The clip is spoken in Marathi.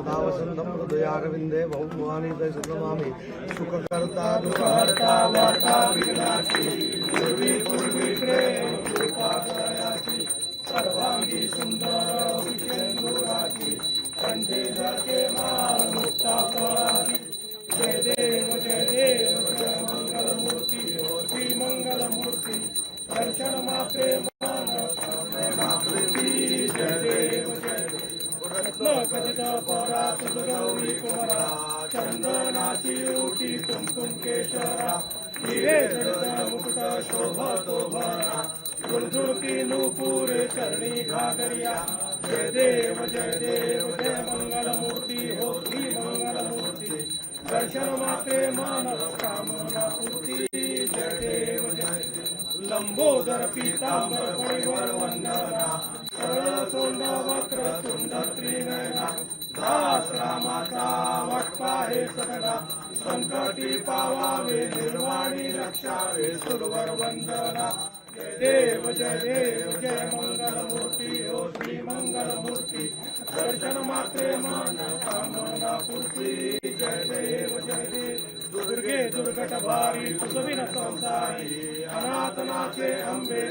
सदा वसन्तं हृदयारविन्दे बहुमुखानि दर्शयामि सुखकर्ता दुःखहर्ता वार्ता विघ्नाची पूर्वी कृपाकराची सर्वांगी सुंदर विषेंदुराची कंठे धरके मान मुक्तापराची जय देव जय मंगलमूर्ती श्री मंगलमूर्ती दर्शन मात्रे मान जय देव रत्नखचित परात गौरी कुमारा चंदनाची ओटी कुमकुम केशरा हिरे जडित मुकुट शोभतो भरा झुळझुळती नूपुरे चरणी घागरिया जय देव जय मंगलमूर्ती हो श्री मंगलमूर्ती दर्शन मात्रे मानव कामना पूर्ती जय देव लंबोदर पीतांबर फणीवर वंदना सरळ तोंड वक्र तुंड त्रिनयना दास रामाचा वाटपा हे सगळा संकटी पावावे निर्वाणी रक्षावे सुरवर वंदना जय देव जय मंगलमूर्ती हो श्री मंगलमूर्ती दर्शन मात्रे मान कामना पूर्ती जय देव दुर्गे दुर्गट भारी तुझविन संसारी अनाथनाचे अंबे